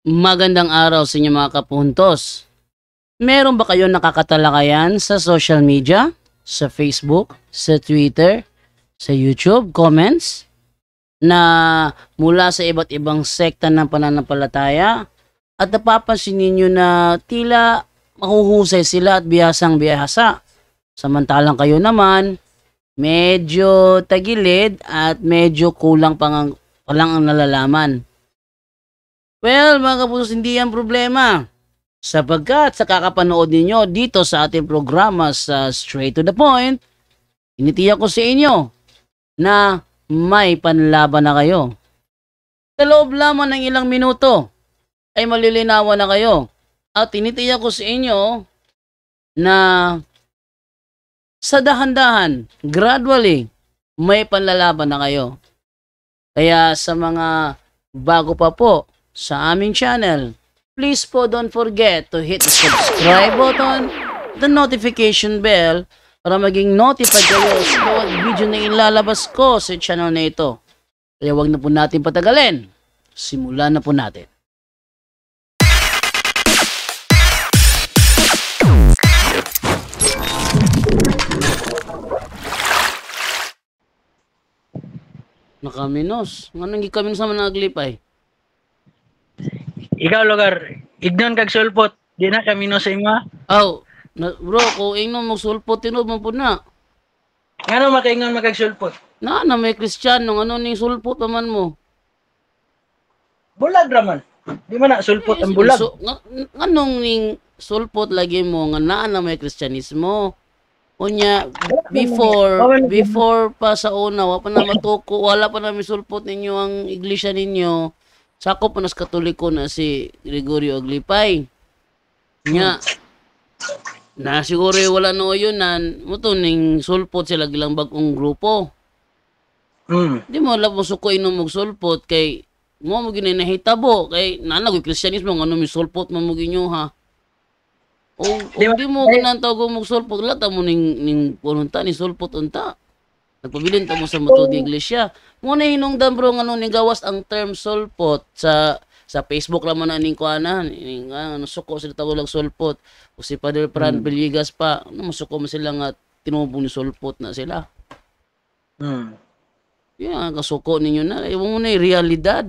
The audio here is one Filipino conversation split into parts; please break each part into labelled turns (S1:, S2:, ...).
S1: Magandang araw sa inyo mga kapuntos. Meron ba kayong nakakatalakayan sa social media? Sa Facebook, sa Twitter, sa YouTube, comments? Na mula sa iba't ibang sekta ng pananampalataya? At napapansin ninyo na tila mahuhusay sila at bihasang bihasa. Samantalang kayo naman, medyo tagilid at medyo kulang pa lang ang nalalaman. Well, mga kapusos, hindi yan problema. Sapagkat sa kakapanood ninyo dito sa ating programa sa Straight to the Point, initiyak ko sa inyo na may panlaban na kayo. Sa loob lamang ng ilang minuto ay malilinawan na kayo. At tinitiyak ko sa inyo na sa dahan-dahan, gradually, may panlalaban na kayo. Kaya sa mga bago pa po sa aming channel, please po don't forget to hit the subscribe button, the notification bell, para maging notified kayo sa bawat video na ilalabas ko sa channel na ito. Kaya wag na po natin patagalin. Simulan na po natin. Nakaminos. Nga nang gikamin sa managlipay.
S2: Ikaw lugar, ignon kag sulpot, di na kami no sa imo.
S1: Aw, bro, kung ingnon mo sulpot, tinod mo po na.
S2: Ngano makaingon magag sulpot?
S1: Na may Kristiyano, ano ning sulpot naman mo?
S2: Bulag raman. Di man na sulpot ang bulag.
S1: Anong ning sulpot lagi mo nga naa na may Kristyanismo? Unya, before pa sa una, wala pa na matuko, wala pa na may sulpot ninyo ang iglesia ninyo. Sakop pa nas Katoliko na si Gregorio Aglipay. Nya, na siguro wala no yun na muto ning sulpot sila gilang bagong grupo. Di mo alam mo suko inom mong sulpot kay mo mo ginahitabo kay nanag Kristyanismo ngano mi sulpot mo ginyo ha. O di mo ginantaw mong sulpot lata mo ning pununta ni sulpot unta. Nagpabilin ta mo sa matod iglesia. Mo na hinungdan bro ngano ning gawas ang term sulpot sa Facebook ra man ning kuana ning ano suko sila tawag sulpot. O si Father Fran Villegas pa ano masuko mo sila nga tinubong ni sulpot na sila. Yeah, kasuko ninyo na mo na realidad.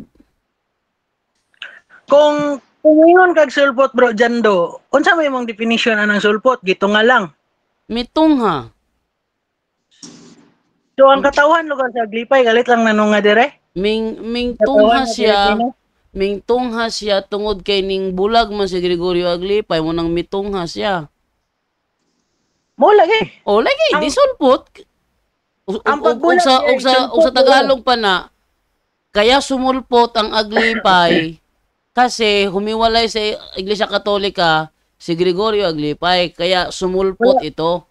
S2: Kung ingon kag sulpot bro Jando, unsa may imong definition anang sulpot? Gito nga lang.
S1: Mitungha.
S2: So ang katawan lugar sa Aglipay galit lang nanunga dire.
S1: Mingtungha siya tungod kay ning bulag man si Gregorio Aglipay mo nang mitungha siya.
S2: Mo lagi.
S1: O lagi di sulpot. Og sa Tagalog pa na kaya sumulpot ang Aglipay kasi humiwalay sa Iglesia Katolika si Gregorio Aglipay kaya sumulpot ito.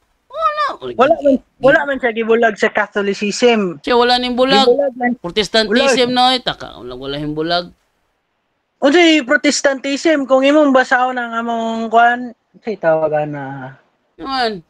S2: Wala man siya gibulag sa Catholicism.
S1: Siya wala ning bulag. Protestantism no, taka wala hing bulag.
S2: Unsay Protestantism kung imong basahon ang among kuan, say tawagan na.
S1: Yan.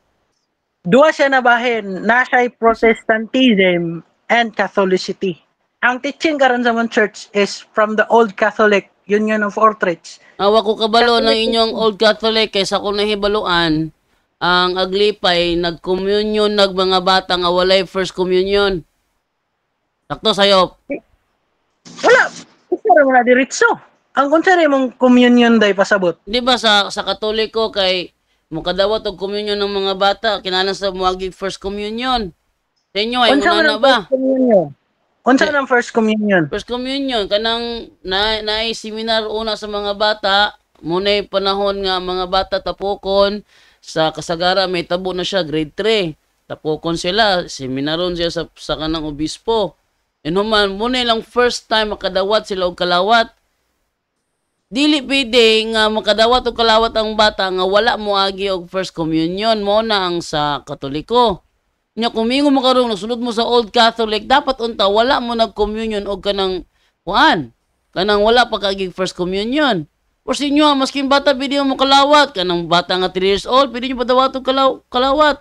S2: Duwa siya na bahin, nasa'y Protestantism and Catholicity. Ang teaching karon sa mong church is from the Old Catholic Union of Orthrich.
S1: Awa ko kabalo ng inyong Old Catholic kaysa kung nahibaluan ang Aglipay nag-communion mga bata nga walay first communion. Sakto sayo.
S2: Wala. Isa mo na diretso. Ang kunsari mong communion day pasabot.
S1: Di ba sa Katoliko kay mukadawat og communion ng mga bata kinahanglan sa muagi first communion. Sa inyo ay una na ba?
S2: Unsa nang first communion?
S1: First communion kanang naay seminar una sa mga bata, munay panahon nga mga bata tapokon sa kasagara may tabo na siya grade 3. Tapokon sila, seminaron siya sa kanang obispo. Human munay lang first time makadawat sila og kalawat. Dili pwede nga makadawat og kalawat ang bata nga wala moagi og first communion mo na ang sa Katoliko. Nya kumingo mo karon nasunod mo sa Old Catholic dapat unta wala mo nag-communion og kanang kuan. Kanang wala pa kaagig first communion. Or sa inyo, masking bata, pwede mo kalawat. Kanang bata nga 3 years old, pwede nyo padawat o kalawat.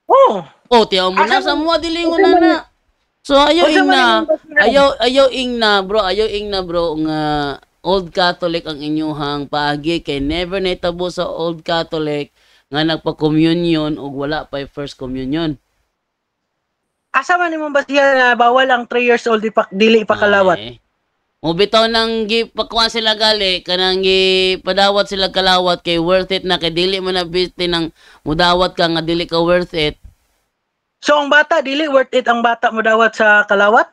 S2: Oh.
S1: O, tiyaw mo na, sa mga dilingon na. So, ayaw ing na, bro, nga, Old Catholic ang inyuhang paagi kay never nahitabo sa Old Catholic nga nagpa-communion o wala pa first communion.
S2: Asa man imong basihan nga bawal ang 3 years old dili ipakalawat?
S1: Ay. Mo bitaw nang gipakuan sila gali kanang gipadawat sila kalawat kay worth it na kay dili mo na bitin ng mudawat ka nga dili ka worth it.
S2: So ang bata dili worth it ang bata mo dawat sa kalawat?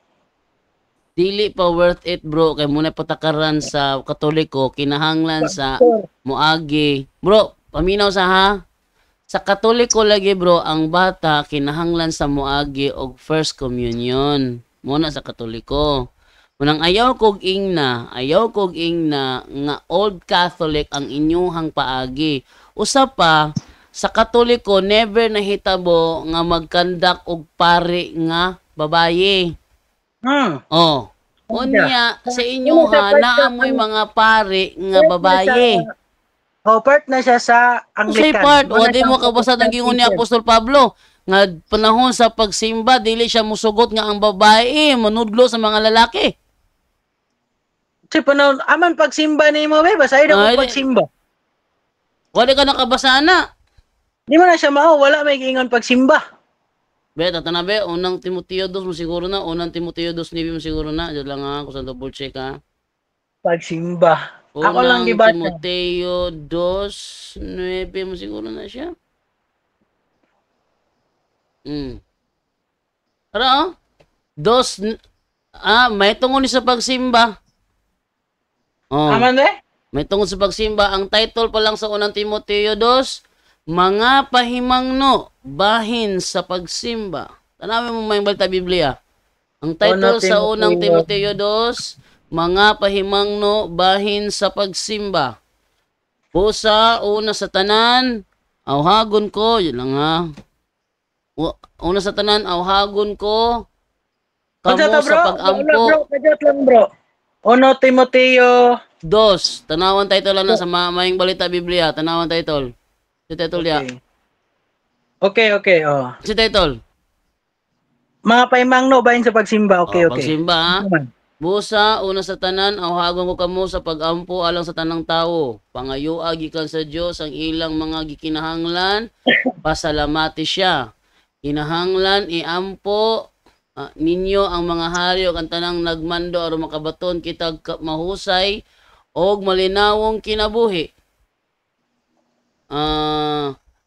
S1: Dili pa worth it bro kay muna patakaran sa Katoliko kinahanglan sa muagi. Bro, paminaw sa ha. Sa Katoliko lagi bro ang bata kinahanglan sa muagi og first communion. Muna sa Katoliko. Munang ayaw kog ingna nga Old Catholic ang inyuhang paagi. Usa pa sa Katoliko never nahitabo nga magkandak og pari nga babaye. Oh. Unya sa inyuha naamoy mga pari nga babaye.
S2: Part na siya sa Anglican.
S1: Usay part o di mo kabasa ang gingon ni Apostol Pablo nga panahon sa pagsimba dili siya musugot nga ang babae manudlo sa mga lalaki.
S2: Si panahon aman pagsimba nimo be basahin ako pagsimba.
S1: Wala ka nakabasa na.
S2: Di mo na siya mao wala may giingon pagsimba.
S1: Be, tatanabe, unang Timoteo 2 mo siguro na, unang Timoteo 2:9 mo siguro na. Diyan lang ha, kung saan double check ha.
S2: Pagsimba. Ako lang gibasa.
S1: Timoteo 2:9 mo siguro na siya. Para may tungod ni sa pagsimba.
S2: Aman be?
S1: May tungod sa pagsimba. Ang title pa lang sa unang Timoteo 2, mga pahimangno bahin sa pagsimba. Tanawin mo may balita Biblia. Ang title sa unang Timoteo 2, mga pahimangno bahin sa pagsimba. Pusa, una sa tanan, awhagon ko, yun lang ha. Una sa tanan, awhagon ko, kamo sa pag-ampo.
S2: Kajat lang bro. Uno Timoteo
S1: 2. Tanawan title lang na sa mayang balita Biblia. Tanawan title. Si title dia.
S2: Okay.
S1: Si title.
S2: Mga paimangno bahin sa pagsimba. Okay.
S1: Pagsimba ha. Busa, una sa tanan, awhagon ko kamo sa pag-ampo alang sa tanang tawo. Pangayua gikan sa Dios ang ilang mga gikinahanglan, pasalamati siya. Kinahanglan iampo ninyo ang mga hayop ang tanang nagmando aron makabaton kitag mahusay og malinawong kinabuhi.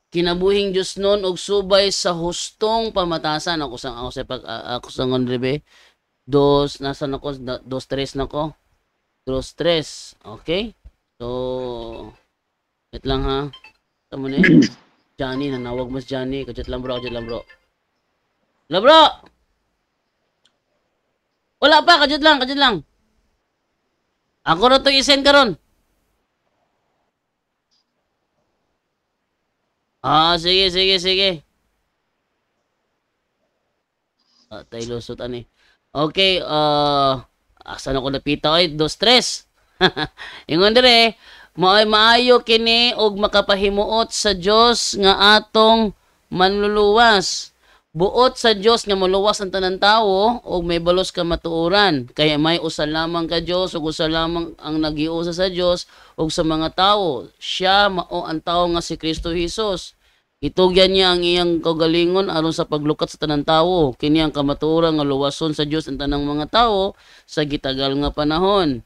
S1: Kinabuhing Dios nun og subay sa hustong pamatasan. Ako sa ngondrebe. Nasa nako 2-3 nako. 2-3. Okay? So wait lang ha. Tamo ni Johnny nanawag mas Johnny. Kajat lang bro. La bro. Wala pa, kajat lang. Ako na to i-send karon. Sige. Tayo lusot ani. Okay, asan ako napita oy, 2-3. Ingon dire, maayo kini og makapahimuot sa Dios nga atong manluluwas. Buot sa Dios nga maluwas ang tanan tawo og may balos ka matuoran. Kaya may usa lamang ka Dios ug usa lamang ang nagiusa sa Dios ug sa mga tawo. Siya mao ang tawo nga si Kristo Jesus. Itugyan niya ang iyang kaugalingon aron sa paglukat sa tanang tawo. Kini ang kamatuoran nga luwason sa Dios ang tanang mga tawo sa gitagal nga panahon.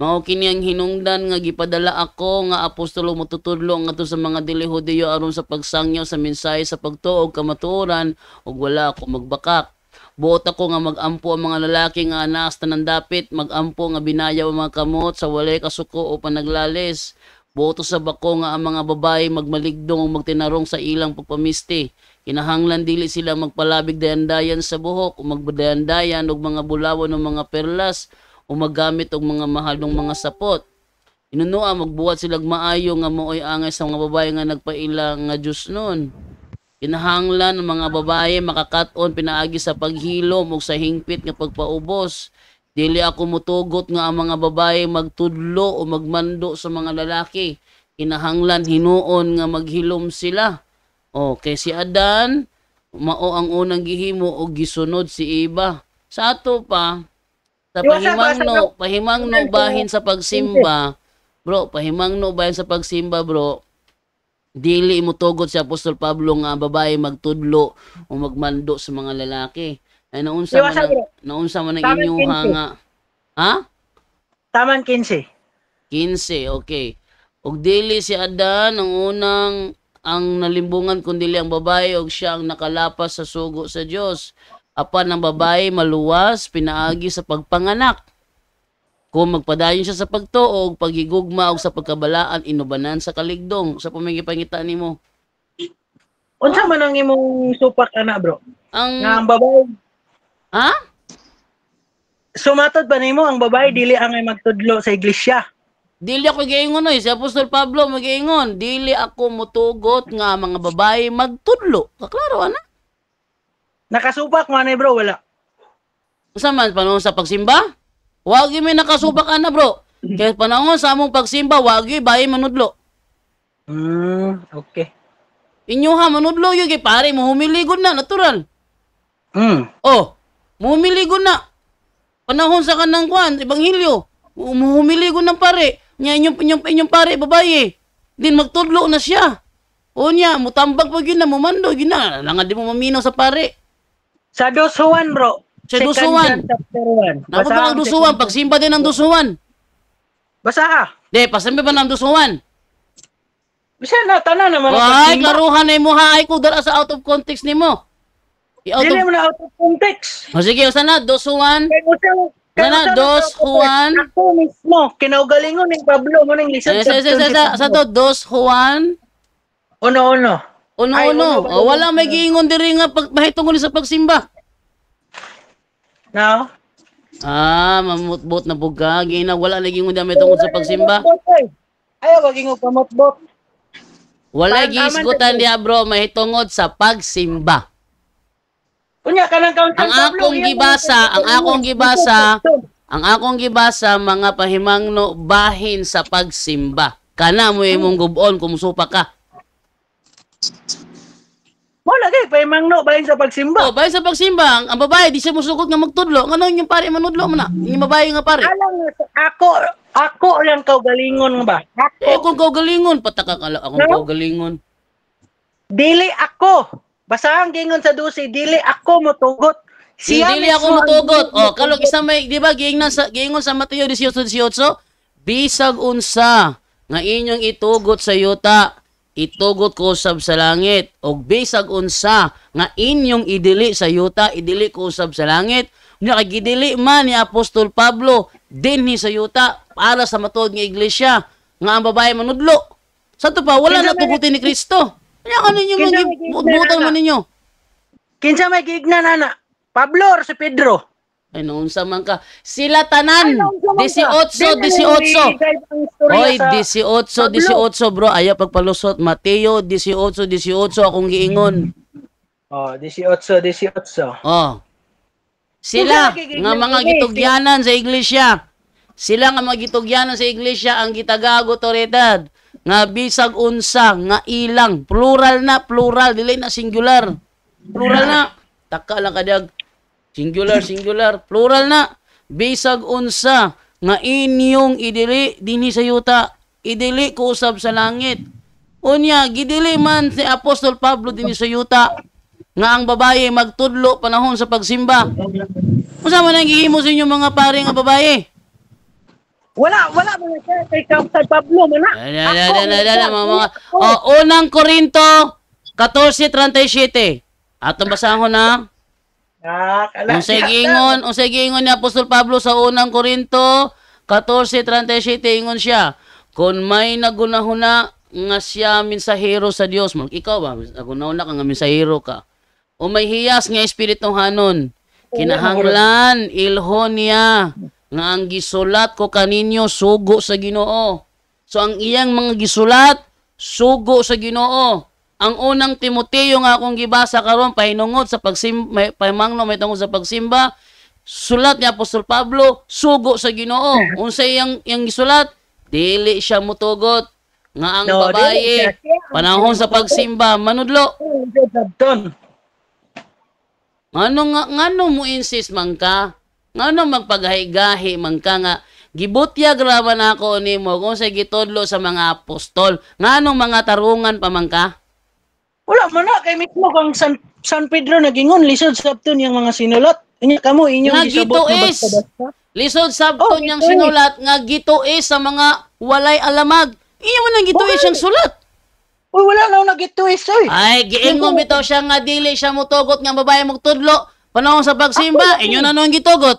S1: Mao kini ang hinungdan nga gipadala ako nga apostolo matutudlo ngadto sa mga dili Hudiyo aron sa pagsangyaw sa mensahe sa pagtuo og kamatuoran ug wala ako magbakak. Buot ako nga magampo ang mga lalaki nga anas tanan dapit, magampo nga binayaw ang mga kamot sa walay kasuko o panaglalis. Buot sa bako nga ang mga babae magmaligdong o magtinarong sa ilang pagpamisti. Kinahanglan dili sila magpalabig dayandayan sa buhok o magdayandayan og mga bulawon o mga perlas o maggamit og mga mahalong mga sapot. Inunua magbuhat silang maayo nga mooy angay sa mga babae nga nagpaila nga Dios nun. Kinahanglan ang mga babae makakaton pinaagi sa paghilom ug sa hingpit nga pagpaubos. Dili ako mutugot nga ang mga babae magtudlo o magmando sa mga lalaki. Kinahanglan hinuon nga maghilom sila. Kay si Adan mao ang unang gihimo og gisunod si Eva. Sa ato pa Sa
S2: Iwasan ba sa
S1: pahimangno bahin sa pagsimba, bro, pahimangno bahin sa pagsimba, bro. Dili mo tugot si Apostol Pablo nga babae magtudlo o magmando sa mga lalaki. Ay
S2: Iwasan, bro.
S1: naunsa man ang
S2: Taman
S1: inyong
S2: 15.
S1: hanga. Ha?
S2: Taman 15.
S1: 15, okay. Og dili si Adan ang nalimbungan kundi ang babae og siya ang nakalapas sa sugo sa Dios. Apan ang babae maluwas pinaagi sa pagpanganak. Kung magpadayon siya sa pagtuo og paghigugma og sa pagkabalaan inubanan sa kaligdong sa pamigipangita nimo.
S2: Unsa man ang imong supak ana, bro?
S1: Ang
S2: Nga ang babae,
S1: ha?
S2: sumatod ba nimo ang babae dili ang ay magtudlo sa iglesia?
S1: Dili ako giingon oy, si Apostol Pablo magiingon, dili ako motugot nga mga babae magtudlo. Kaklaro ana?
S2: Nakasupak man bro, wala.
S1: Unsa man panahon sa pagsimba? Wagi may nakasubak ana, bro. Kaya panahon sa among pagsimba, wagi bayi manudlo.
S2: Okay.
S1: Inyo ha manudlo yung kay pare mo humiligon na natural. Oh, humiligon na. Panahon sa kanang kwan, ebanghelyo. Humiligon ng pare. Nya inyong pare babae. Din magtudlo na siya. O niya, mutambag pag yun na, mumando, yun na. Langan di mo maminaw sa pare.
S2: Sa Dosuan, bro.
S1: Sa
S2: Second
S1: Dosuan.
S2: John chapter 1.
S1: Napa ba ang dusuwan? Pagsimba din ang dusuwan.
S2: Basa ka.
S1: De, pasimba ba ng dusuwan?
S2: Bisa na, tanan naman.
S1: Ay, klaruhan na mo ha. Ay, ko dala sa out of context ni mo.
S2: Dili mo na out of context.
S1: O sige, usan na, dusuwan. Sana, Dos Juan.
S2: Ako mismo, kinaugalingon ng Pablo mo ng lisan.
S1: Sa to, Dos Juan.
S2: Uno-uno.
S1: Uno-uno. Wala may giingon diri nga mahitungod sa pagsimba.
S2: No?
S1: Mamutbot na buga. Gina, wala na giingon diri mahitungod sa pagsimba.
S2: Ayaw, waging pamutbot.
S1: Wala giisgutan diya, bro, mahitungod sa pagsimba.
S2: Kunya kanang counter
S1: Ang akong gibasa mga pahimangno bahin sa pagsimba. Kana mo imong gubon kung musupa ka.
S2: Mo lagi pahimangno bahin sa pagsimba.
S1: Oh, bahin sa pagsimba, ang babae di siya musukot nga magtudlo. Ngano yung pare manudlo mo na? Yung babae nga pare.
S2: Alam ako lang kaugalingon ba?
S1: Kung kaugalingon, patakakala akong kaugalingon.
S2: Dili ako. Basahan gingon sa dusi, dili ako motugot.
S1: Dili ako motugot. Oh, kalog isa may, di ba, giingon sa Mateo 18:18, bisag unsa nga inyong itugot sa yuta, itugot ko usab sa langit. O bisag unsa nga inyong idili sa yuta, idili ko usab sa langit. Nya kay gidili man ni Apostol Pablo dinhi sa yuta para sa matuod nga iglesia nga ang babae manudlo. Sa to pa wala na tugutin ni Kristo. Kaya ano ninyo magbutan man ninyo?
S2: Kinsa may giignan ana? Pablo or si Pedro?
S1: Ay, noon sa man ka. Sila tanan. 18. Hoy, 18, bro. Ayaw pagpalusot. Mateo, 18 akong giingon.
S2: Oh, 18.
S1: Oh. Sila nga mga gitugyanan sa iglesia. Sila nga mga gitugyanan sa iglesia ang gitagago otoridad. Nga bisag unsa nga ilang plural dili na singular, plural na taka lang kadag singular plural na bisag unsa nga inyong idili dinhi sa yuta idili ko usab sa langit. Unya gidili man si Apostol Pablo dinhi sa yuta nga ang babae magtudlo panahon sa pagsimba. Unsa man ang gihimo sa inyo mga pare nga babae?
S2: Wala mo na siya kay Kapsal Pablo mo na.
S1: Unang Korinto 14:37. Atong basahon na. Unsay giingon ni Apostol Pablo sa unang Korinto 14:37 ingon siya, kung may nagunahuna nga siya mensahero sa Dios, ikaw ba nagunahuna ka nga mensahero ka? O may hiyas nga espiritu hanon, kinahanglan ilhon niya nga ang gisulat ko kaninyo sugo sa Ginoo. So ang iyang mga gisulat sugo sa Ginoo. Ang unang Timoteo nga akong gibasa karon pahinungod sa pagsimba, pahimangno may tungod sa pagsimba, sulat ni Apostol Pablo sugo sa Ginoo. Unsay iyang gisulat? Dili siya mutugot nga ang babae panahon sa pagsimba manudlo. Ngano mo insist man ka? Ngano magpagahi-gahi man ka nga gibutyag raman ako nimo kung sa gitudlo sa mga apostol. Nganong mga tarungan pa man ka?
S2: Wala man na kay mismo kang San Pedro nagingon lisod sabton yung mga sinulat. Inya kamo inyong
S1: Nga
S2: gisabot nga
S1: gituis.
S2: basta-basta.
S1: Lisod sabton niyang
S2: gituis.
S1: sinulat nga gituis sa mga walay alamag. Iya man ang gituis
S2: Okay.
S1: siyang sulat.
S2: Uy, wala na ako nagituis oy.
S1: Ay, giingon bitaw siya nga dili siya mutugot nga babae magtudlo. Panahon sa pagsimba,
S2: Ako,
S1: inyo na nung gitugot.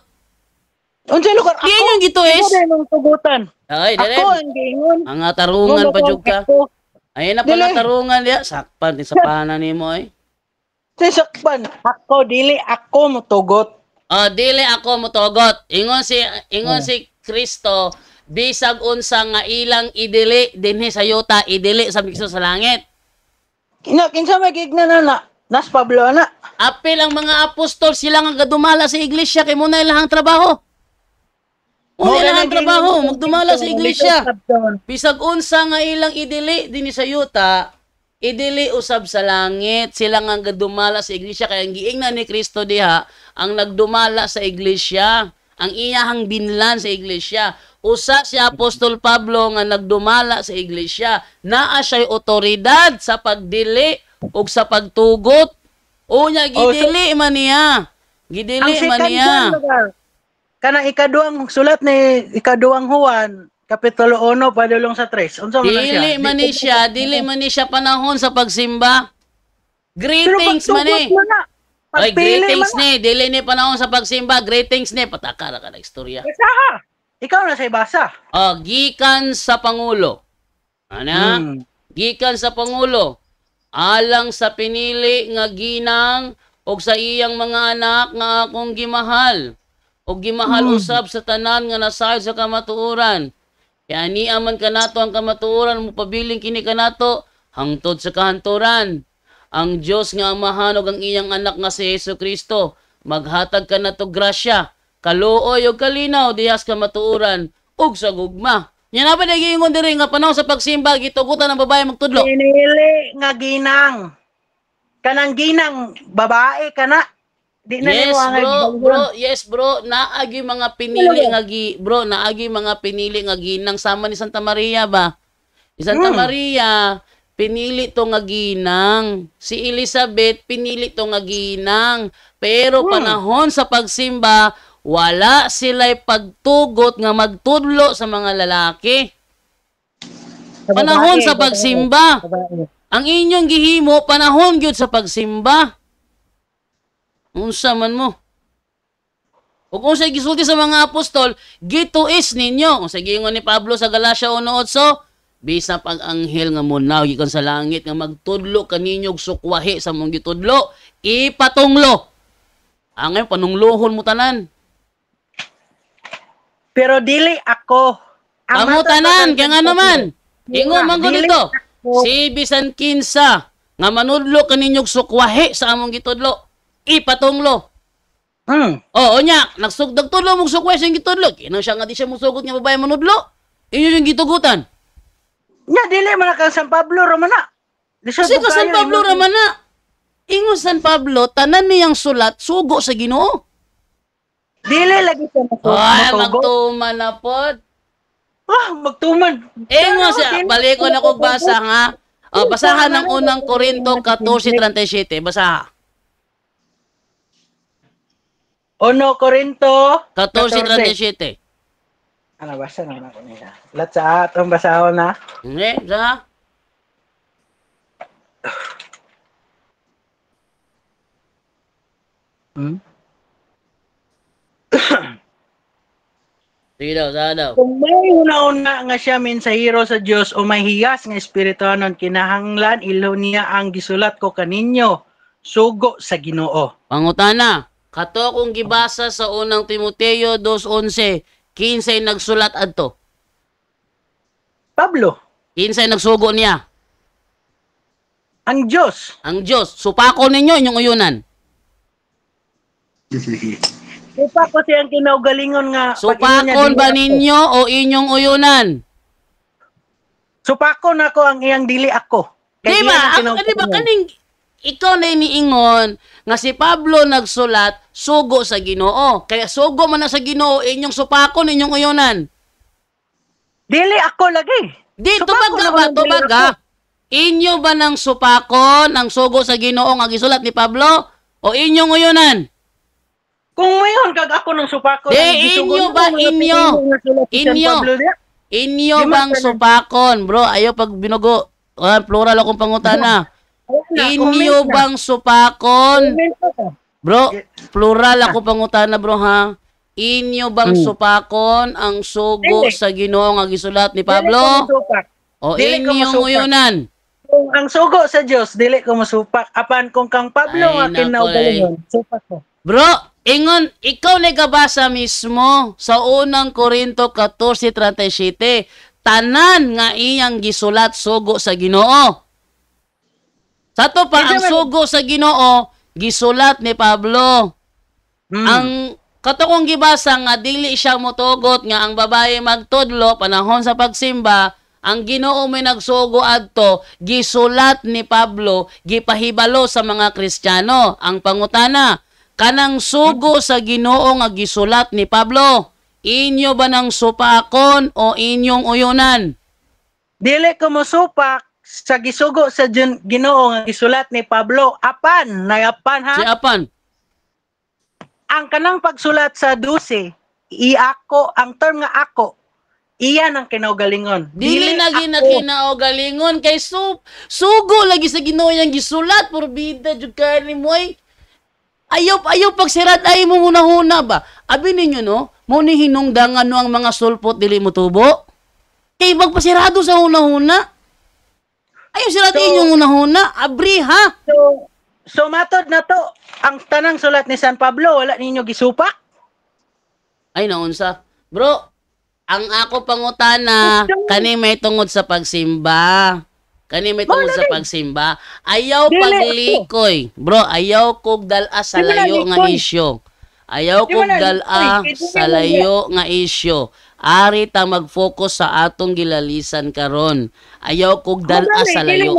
S2: Unsa lugar ako?
S1: Di inyong gituis.
S2: Ako din ang tugutan.
S1: Ay, dili.
S2: Ako ang giingon.
S1: Mga tarungan pa jud ka.
S2: Ako.
S1: Ayun na
S2: Dili.
S1: pala tarungan diya. Sakpan din sa pana nimo ay.
S2: Sisakpan. Ako, dili ako motugot.
S1: Dili ako mutugot. Ingon si Kristo bisag unsa nga ilang idili dinhi sa yuta idili sa bigso sa langit.
S2: Kinsa magigna na. Nas Pablo na.
S1: Apil ang mga apostol sila nga gadumala sa iglesia kay muna ilahang trabaho. Una ilahang trabaho magdumala sa iglesia. Bisag unsa nga ilang idili dinhi sa yuta idili usab sa langit. Sila nga gadumala sa iglesia kay ang giingnan ni Kristo diha ang nagdumala sa iglesia. Ang iyahang binlan sa iglesia. Usa si Apostol Pablo nga nagdumala sa iglesia. Naa siya'y otoridad sa pagdili ug sa pagtugot. Unya gidili man niya. Gidili man niya.
S2: Kanang ikaduang sulat ni ikaduang Juan, Kapitulo 1, padulong sa 3. Unsa man na siya?
S1: Dili man ni siya panahon sa pagsimba. Greetings man ni. Ay, greetings ni. Dili ni panahon sa pagsimba. Greetings ni. Patakara ka na istorya.
S2: Basa. Ikaw na sa basa.
S1: Gikan sa Pangulo. Ana? Gikan sa Pangulo. Alang sa pinili nga ginang og sa iyang mga anak nga akong gimahal. Og gimahal usab sa tanan nga nasayod sa kamatuoran. Kaya niya man kanato ang kamatuoran mo pabiling kini kanato hangtod sa kahanturan. Ang Dios nga amahan og ang iyang anak nga si Hesukristo maghatag kanato grasya, kaluoy ug kalinaw dihas kamatuoran ug sa gugma. Nya na ba nagingon diri nga panahon sa pagsimba gitugutan ang babae magtudlo?
S2: Pinili nga ginang. Kanang ginang babae kana. Di na
S1: Yes,
S2: nimo ang
S1: bro. Yes, bro. Naagi mga pinili nga naagi mga pinili nga ginang sama ni Santa Maria ba? Ni Santa Maria pinili to nga ginang. Si Elizabeth pinili to nga ginang. Pero panahon sa pagsimba wala sila'y pagtugot nga magtudlo sa mga lalaki. Panahon sa pagsimba. Ang inyong gihimo panahon gyud sa pagsimba. Unsa man mo. Ug kung sa gisulti sa mga apostol, gituis ninyo. Kung sa giingon ni Pablo sa Galacia 1:8, bisa pag anghel nga munaw gikan sa langit nga magtudlo kaninyo og sukwahi sa mong gitudlo, ipatunglo. Angay panunglohon mo tanan.
S2: Pero dili ako.
S1: Amo tanan kaya nga naman. Ingon man gud dito. Si bisan kinsa nga manudlo kaninyo og sukwahi sa among gitudlo, ipatunglo. Oo nya, nagsugdag tudlo mong sukway sa gitudlo. Kino siya nga di siya musugot nga babae manudlo. Inyo yung gitugutan.
S2: Nya dili man ka San Pablo Romana.
S1: Kasi ka San Pablo Romana. Ingon San Pablo, tanan niyang sulat sugo sa Ginoo.
S2: Dili lagi siya
S1: Ay,
S2: matugo.
S1: magtuman na pod.
S2: Magtuman.
S1: Ingon siya, balikon ako basa nga. Basahan ng unang Korinto 14:37. Basaha.
S2: 1 Korinto
S1: 14:37.
S2: Ano basa naman ako nila. Lahat sa atong basahon na.
S1: Hindi, basaha. Sige daw, basaha daw.
S2: Kung may una-una nga siya mensahero sa Dios o may hiyas nga espirituhanon kinahanglan ilaw niya ang gisulat ko kaninyo sugo sa Ginoo.
S1: Pangutana, kato kung gibasa sa unang Timoteo 2:11, kinsay nagsulat adto?
S2: Pablo,
S1: Kinsay nagsugo niya?
S2: ang Dios.
S1: Ang Diyos. Supako ninyo inyong uyunan.
S2: Upa ko siyang kinaugalingon nga
S1: Supakon ba ninyo o inyong uyunan?
S2: Supako na ko ang iyang dili ako.
S1: Di ba? Di ba kaning ikaw na iniingon nga si Pablo nagsulat sugo sa Ginoo. Kaya sugo man na sa Ginoo inyong supakon, inyong uyonan.
S2: Dili ako lagi.
S1: Di,
S2: Supakon
S1: tubag
S2: ako
S1: ba?
S2: ng
S1: Tubag
S2: dili
S1: ka?
S2: ako.
S1: Inyo ba ng supakon ang sugo sa Ginoo nga gisulat ni Pablo? O inyong uyonan?
S2: Kung mayon kag ako ng supakon.
S1: Di,
S2: ang gisugon
S1: inyo
S2: ko,
S1: ba?
S2: mga
S1: Inyo.
S2: pinili nga sulat si San
S1: Inyo.
S2: Pablo diya.
S1: Inyo
S2: Di man
S1: bang
S2: tanan.
S1: supakon? Bro, ayaw pag binugo. Plural akong pangutana.
S2: Ayun na,
S1: Inyo
S2: comment na.
S1: bang supakon?
S2: Comment na to.
S1: Bro, plural ako pangutana bro ha. Inyo bang supakon ang sugo
S2: Dili.
S1: sa Ginoo nga gisulat ni
S2: Dili ko
S1: Pablo?
S2: masupak.
S1: O
S2: Dili ko
S1: inyong
S2: masupak.
S1: uyunan?
S2: Kung ang sugo sa Dios dili ko masupak. Apan kung kang Pablo
S1: Ay,
S2: nga
S1: nako,
S2: kinaugalingon, supak ko.
S1: Bro, ingon, ikaw nagabasa mismo sa unang Korinto 14:37. Tanan nga iyang gisulat sugo sa Ginoo. Sa to pa, ang sugo sa Ginoo, gisulat ni Pablo. Ang katong gibasa nga dili siya motugot nga ang babae magtudlo panahon sa pagsimba, ang Ginoo may nagsugo adto, gisulat ni Pablo, gipahibalo sa mga Kristiyano. Ang pangutana, kanang sugo sa Ginoo nga gisulat ni Pablo, inyo ba nang supakon o inyong uyunan?
S2: Dili ko mosupak sa gisugo sa Ginoo nga gisulat ni Pablo. Apan, nayapan ha?
S1: Si Apan,
S2: Ang kanang pagsulat sa 12, iako, ang term nga ako, iyan ang kinaugalingon.
S1: dili na
S2: ako.
S1: ginakinaogalingon kay sugo lagi sa Ginoo yang gisulat, porbida jud ka ni moy. Ayaw pagsirat ay mo hunahuna ba? Abi ninyo no, mo ni hinungdangan no ang mga sulpot dili mo tubo. Kay magpasirado sa hunahuna. Ayaw sirat inyong hunahuna, abri ha.
S2: So matod na to, ang tanang sulat ni San Pablo, wala ninyo gisupak?
S1: Ay naunsa. Bro, ang ako pangutana, kani may tungod sa pagsimba. Kani may tungod sa pagsimba. Ayaw
S2: Dili.
S1: paglikoy. Bro, ayaw kog dala sa
S2: Di mo na
S1: layo nga
S2: likoy.
S1: isyo. Ayaw
S2: Di mo
S1: kog
S2: na
S1: dala
S2: likoy. Di mo
S1: sa
S2: na
S1: layo nga isyo. Ari ta mag-focus sa atong gilalisan karon. Ayaw kog dala sa layo.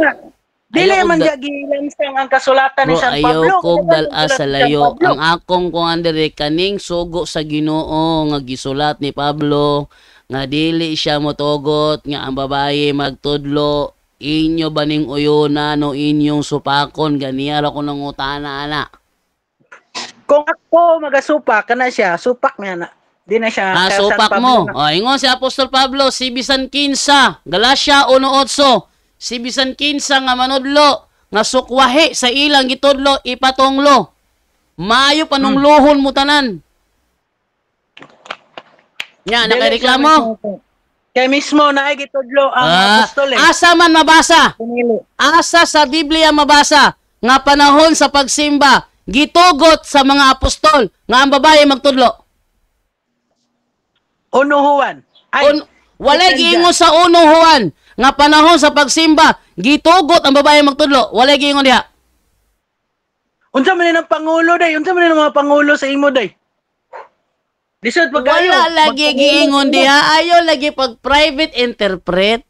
S2: Dili
S1: Ayaw
S2: man
S1: kog
S2: diya gilansang ang kasulatan ni
S1: Bro,
S2: San
S1: ayaw
S2: Pablo.
S1: kog
S2: Ano ba ang
S1: dala
S2: sulat
S1: sa
S2: ni San
S1: layo.
S2: Pablo?
S1: Ang akong kung andere kaning sugo sa Ginoo nga gisulat ni Pablo nga dili siya motugot nga ang babaye magtudlo, inyo baning uyona no inyong supakon ganiya ra ko nangutana ana.
S2: Kung ako magasupak, kana siya, supak niya na. Di na siya kay San
S1: Supak
S2: Pablo
S1: mo.
S2: na.
S1: Ingon si Apostol Pablo, si bisan 15, Galacia 1:8. Si bisan 15 nga manudlo, nga sukwahi sa ilang gitudlo ipatonglo. Maayo panunglohon mo tanan. Nya,
S2: Dili
S1: nakareklamo.
S2: siya kay mismo na ay gitudlo ang apostol eh.
S1: Asa man mabasa?
S2: Pinili.
S1: Asa sa Biblia mabasa nga panahon sa pagsimba gitugot sa mga apostol nga ang babae magtudlo.
S2: Unuhuan. Ay,
S1: Walay
S2: depende.
S1: giingon sa unuhuan nga panahon sa pagsimba gitugot ang babae magtudlo. Walay giingon diha.
S2: Unsa man ang pangulo day? Unsa man ang mga pangulo sa imo day? Lisod pa kayo.
S1: Wala lagi giingon diha. Ayo lagi pag private interpret.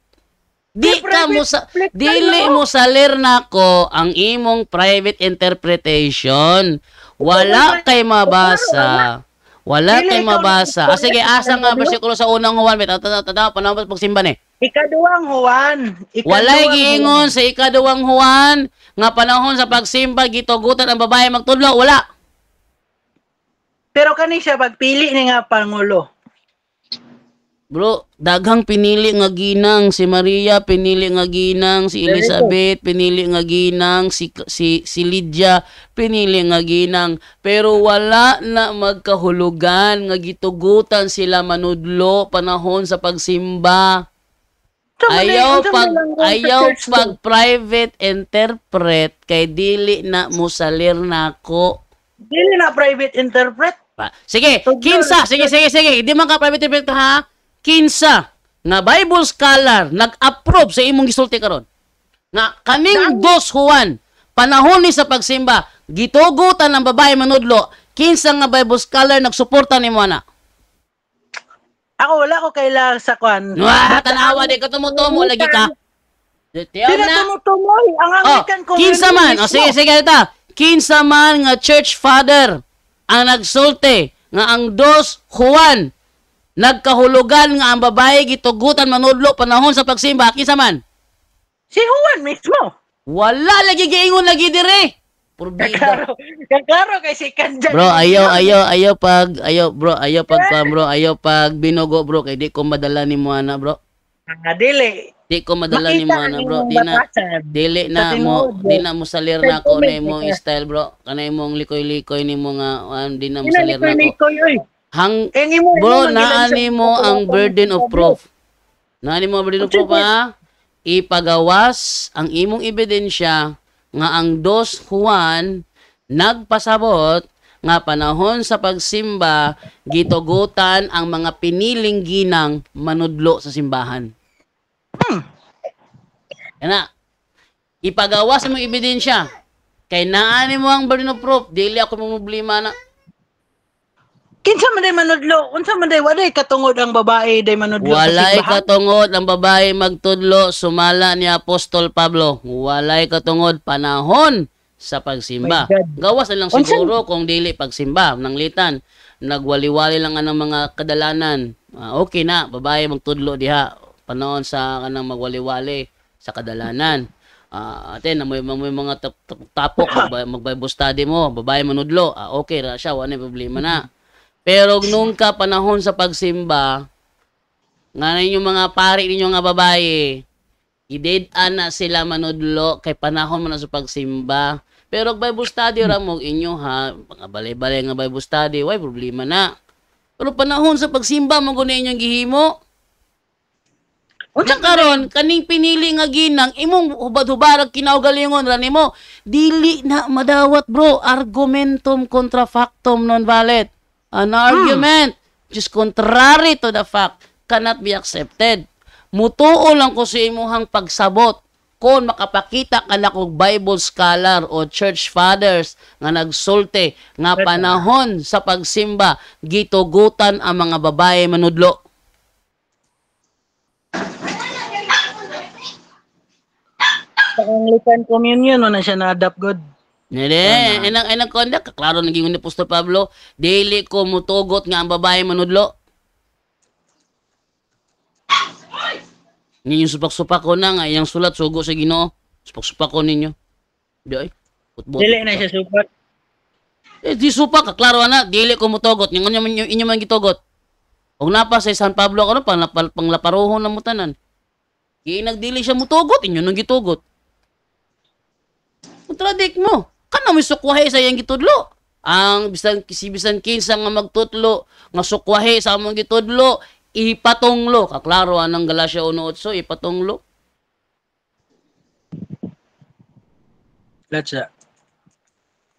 S1: Di ka mo sa dili mo salir nako ang imong private interpretation. Wala kay mabasa. Wala kay mabasa. Sige, asa nga bersikulo sa unang Juan, tanda panahon pagsimba ni.
S2: Ikaduhang Juan.
S1: Walay giingon sa ikaduhang Juan nga panahon sa pagsimba gitugutan ang babae magtudlo. Wala.
S2: Pero kani siya pagpili ni nga pangulo.
S1: Bro, daghang pinili nga ginang si Maria, pinili nga ginang si Elizabeth, pinili nga ginang si Lydia, pinili nga ginang, pero wala na magkahulugan nga gitugutan sila manudlo panahon sa pagsimba. Ayaw pag private interpret kay dili na musalir nako.
S2: Dili na private interpret.
S1: Sige, kinsa, sige, hindi man ka private interpret ha. Kinsa nga Bible scholar nag-approve sa imong gisulti karon nga kaning 2 Juan panahon ni sa pagsimba gitugutan ang babae manudlo, kinsa nga Bible scholar nagsuporta nimo ana?
S2: Ako wala ko kailangan sa kwan.
S1: Tanawa di ka tumutumo lagi ka. Tiyaw
S2: Sila
S1: na.
S2: tumutumoy ang Anglican community.
S1: Kinsa man.
S2: mismo.
S1: Sige ita. Kinsa man nga church father ang nagsulti nga ang Dos Juan nagkahulugan nga ang babae gitugutan manudlo panahon sa pagsimba. Kinsa man?
S2: Si Juan mismo.
S1: Wala lagi giingon lagi dire. Purbida.
S2: Kakaro kay si Kanjan.
S1: Bro, ayaw pag binugo bro kay di ko madala ni mo ana bro.
S2: Dili.
S1: Di ko madala ni mo ana bro. Dili na mo salir na ko na imong style bro. Kanay imong likoy-likoy nimo nga di na mo salir na ko. Bro, naani mo ang burden of proof. Naani mo ang burden of proof ha? Ipagawas ang imong ebidensya nga ang Dos Juan nagpasabot nga panahon sa pagsimba gitugutan ang mga piniling ginang manudlo sa simbahan. Kana ipagawas mo ebidensya kay naani mo ang burden of proof dili ako mo problema na.
S2: Kinsa man day manudlo? Unsa man day waday katungod ang babae day manudlo sa
S1: Walay
S2: simbahan?
S1: katungod ang babae magtudlo sumala ni Apostol Pablo. Walay katungod panahon sa pagsimba.
S2: My God.
S1: Gawas na lang siguro kung dili pagsimba nang litan. Nagwali-wali lang ang mga kadalanan. Okay na, babae magtudlo diha panahon sa kanang magwali-wali sa kadalanan. Aten na may mga tapok mag-Bible study mo, babae manudlo. Okay ra siya, wala problema na. Pero nung ka panahon sa pagsimba, nga yung mga pari ninyo nga babae, i-dead-an na sila manudlo kay panahon mo na sa pagsimba. Pero Bible study ra mo inyo ha, mga balay-balay nga Bible study, why problema na. Pero panahon sa pagsimba mo guni inyong gihimo. Unsa karon kaning pinili nga ginang imong hubad-hubarag kinaugalingon ra nimo, dili na madawat bro, argumentum contra factum non valid. An argument just contrary to the fact cannot be accepted. Mutuo lang ko sa imuhang pagsabot kung makapakita ka na kong Bible scholar o church fathers nga nagsulti nga panahon sa pagsimba gitugutan ang mga babae manudlo.
S2: Sa Anglican communion na siya na-adapt god.
S1: Nede, enang kondak, klaro naging ni Apostol Pablo, dili ko mutugot nga ang babae manudlo. Ninyo supak-supak ko na nga, iyang sulat, sugo sa Ginoo. Supak-supak ko ninyo. Di ay,
S2: Dili na siya supat.
S1: Di supak, klaro na, dili ko mutugot. Inyo man gitugot. Huwag napa sa San Pablo, ano, panglaparohon na mutanan. Nagdili siya mutugot, inyo nang gitugot. Contradict mo. Kana may sukwahe sa iyang gitudlo. Ang bisan kinsa nga magtutlo, nga sukwahe sa among gitudlo, ipatunglo. Kaklaro anang Galacia 1:8, ipatunglo.
S2: Let's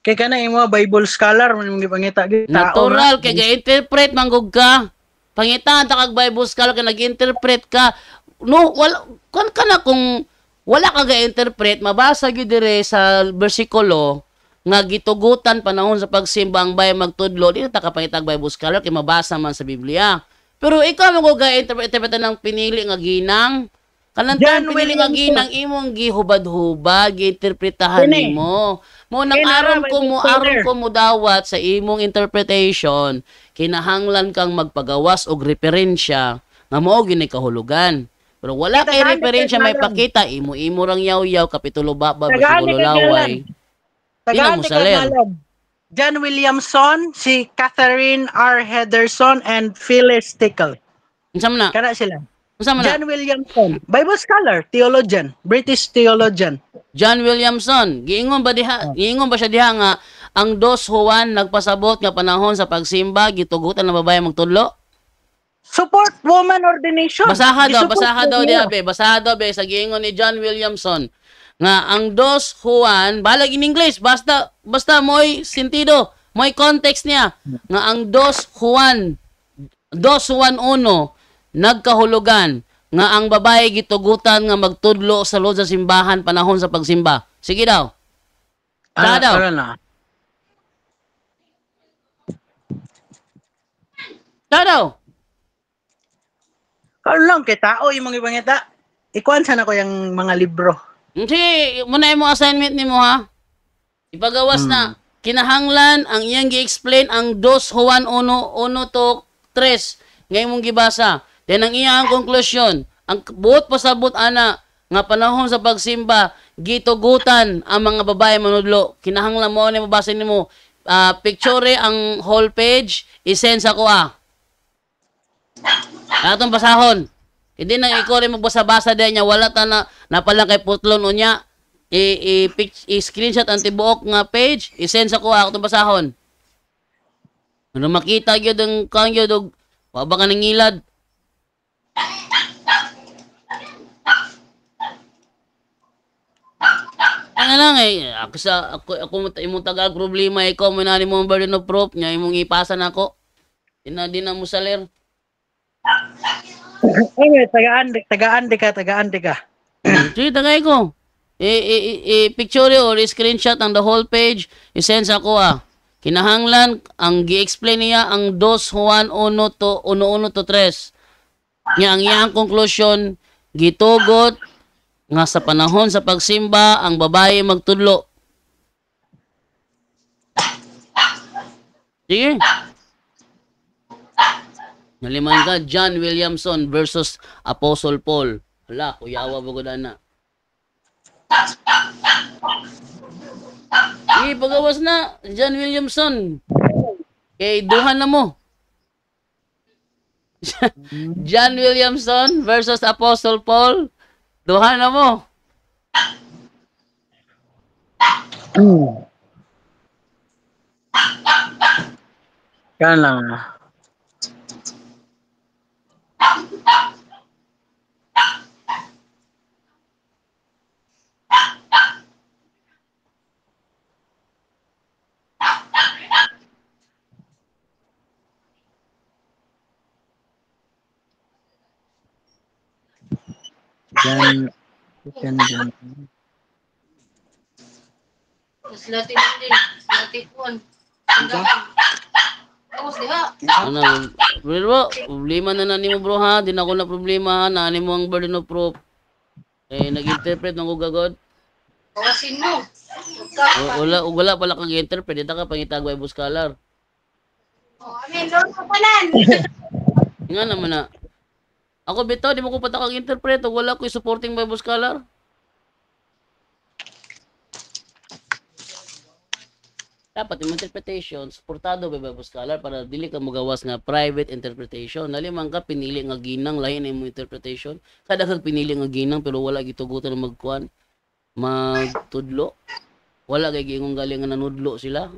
S2: kay kana imo Bible scholar man mga pangita gyud.
S1: Natural kay ga-interpret manggug ka. Pangitaan ta kag Bible scholar kay nag-interpret ka. No, wala kana kung wala ka ga-interpret, mabasa gyud dire sa bersikulo nga gitugutan panahon sa pagsimba ang bahay magtudlo, di ta kapangitag Bible scholar kay mabasa man sa Biblia. Pero ikaw mo ga-interpret ng pinili nga ginang. Kanang pinili nga ginang imong gihubad-hubad, giinterpretahan nimo. Mo nang aron ko mo dawat sa imong interpretation, kinahanglan kang magpagawas og referensya nga mao gyud kahulugan. Pero wala kay referensya may pakita, imo rang yaw-yaw, kapitulo baba, bersikulo laway. Tingnan mo sa ler.
S2: John Williamson, si Catherine R. Henderson, and Phyllis Tickle.
S1: Unsa man na?
S2: Kana sila.
S1: Unsa man na?
S2: John Williamson, Bible scholar, theologian, British theologian.
S1: John Williamson, giingon ba siya diha nga ang Dos Juan nagpasabot nga panahon sa pagsimba gitugutan ng babae magtudlo?
S2: Support woman ordination.
S1: Basaha daw diha be, sa giingon ni John Williamson nga ang Dos Juan, balag in English, basta mo'y sentido, mo'y context niya nga ang Dos Juan 1 nagkahulugan nga ang babae gitugutan nga magtudlo sa loob sa simbahan panahon sa pagsimba. Sige daw. Daw.
S2: Ano lang kay tao yung mga ibangita. ikuan sana ko yung mga libro.
S1: Sige, muna yung assignment nimo ha. Ipagawas na. Kinahanglan ang iyang gi-explain ang 2 Juan 1:1 to 3 ngay mong gibasa. Then ang iyang konklusyon, ang buot pasabot ana nga panahon sa pagsimba gitugutan ang mga babae manudlo. Kinahanglan mo ni mabasa nimo picture ang whole page, isend sa ko Atong basahon. Hindi na ikaw rin magbasa-basa din niya. Wala ta na napalang kay putlon unya. I-screenshot ang tibuok nga page. I-send sa kuha. Atong basahon. Ano makita yun ang kangyo dog. Waba ka ng ilad. Ano lang ako imong tagal problema ikaw may nani mo ang burden of proof niya imong ipasa na ako. Di na mo saler.
S2: Ay, tagaan di ka.
S1: Sige, tagay ko. I-picture or i-screenshot ang the whole page. I-send sa ko Kinahanglan, ang gi-explain niya ang 2 Juan 1 to 3. Nga ang iyang conclusion, gitugot nga sa panahon sa pagsimba, ang babae magtudlo. Sige. Naliman ka, John Williamson versus Apostle Paul. Hala, kuyawa ba ko na? Pagawas na, John Williamson. Okay, duhan na mo. John Williamson versus Apostle Paul. Duhan na mo.
S2: Yan lang. Yan.
S3: Slati din. Slati kuan. Tapos diha.
S1: Ano, bro, problema na nimo bro ha. Di na ako na problema ha. Nani mo ang burden of proof. Nag-interpret ng ugagod.
S3: Kawasin mo.
S1: Wala pala kag-interpret. Dito ka pangitag Bible scholar.
S3: Amen. Lord ko panan.
S1: Nga naman na. Ako bitaw, di mo ko patakang interpret. Wala ko supporting Bible scholar. Dapat yung interpretation, supportado by Bible scholar para dili ka magawas nga private interpretation. Nalimang ka, pinili nga ginang, lahin na yung interpretation. Kada kang pinili nga ginang, pero wala gitugutan na magtudlo. Wala kay gingong galing nga nanudlo sila.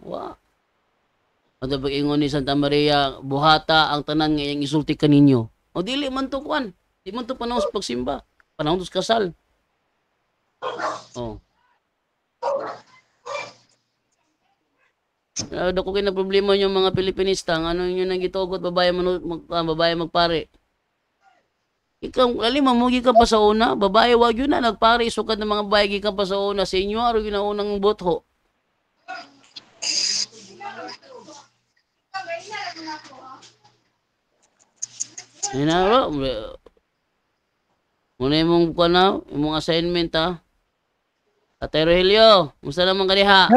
S1: At pag-ingon ni Santa Maria, buhata ang tanan nga yung isulti kaninyo. O dili man to kuan. Di man to panahon sa pagsimba. Panahon to sa kasal. Dako kay na problema yung mga Pilipinista, ano yun nang gitugot babae magpare. Ikaw alima mo gikan pa sa una, babae wag yun na nagpare sukat ng mga babae gikan pa sa una, sa inyo aro ginaunang botho. Bro. Muna imong kuana, imong assignment Tatay Rogelio, musta naman ka diha?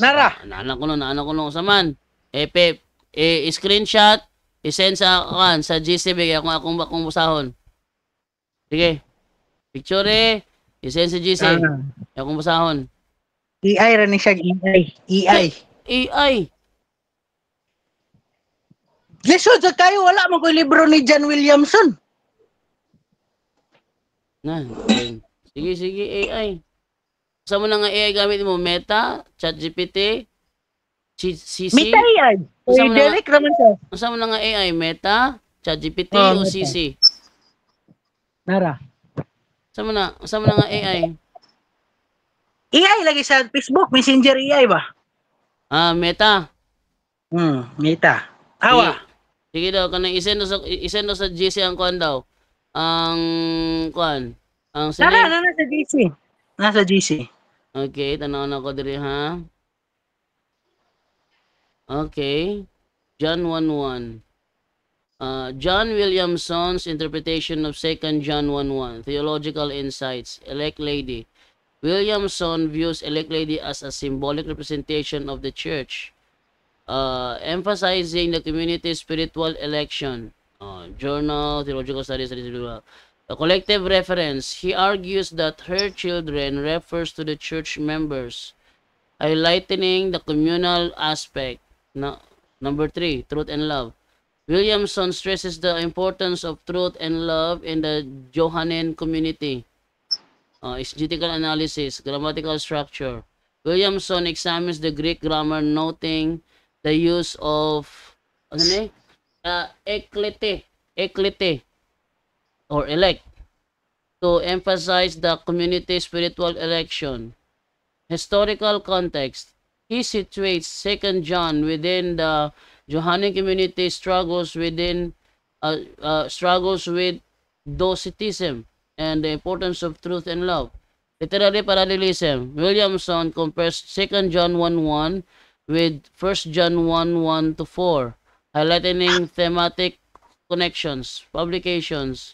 S2: Nara.
S1: Naanak ko no saman. Screenshot, i-send sa GCB akong busahon. Sige. Picture i-send sa GC. Akong busahon.
S2: EI ra ni siya EI. Lisod sa kayo wala man ko libro ni John Williamson.
S1: Sige AI. Sa mo na nga AI gamit mo Meta, ChatGPT, CC.
S2: Meta AI. Direct naman siya.
S1: Sa mo na nga AI Meta, ChatGPT o CC.
S2: Nara.
S1: Sa mo na nga AI.
S2: AI lagi sa Facebook, Messenger AI ba?
S1: Meta.
S2: Meta. Awa.
S1: Sige daw kanang isend do sa GC ang kuan daw. Ang
S2: Nara sa GC. Nasa GC.
S1: Okay, tanaw na ko diri ha. Okay. John 1:1. John Williamson's interpretation of 2 John 1:1, Theological Insights, Elect Lady. Williamson views Elect Lady as a symbolic representation of the church, emphasizing the community's spiritual election. Journal, Theological Studies, a collective reference. He argues that her children refers to the church members, highlighting the communal aspect. Number 3, truth and love. Williamson stresses the importance of truth and love in the Johannine community. Exegetical analysis, grammatical structure. Williamson examines the Greek grammar, noting the use of eklete or elect to emphasize the community's spiritual election. Historical context. He situates 2 John within the Johannine community struggles with Docetism and the importance of truth and love. Literary parallelism. Williamson compares 2 John 1:1 with 1 John 1:1-4, highlighting thematic connections. Publications.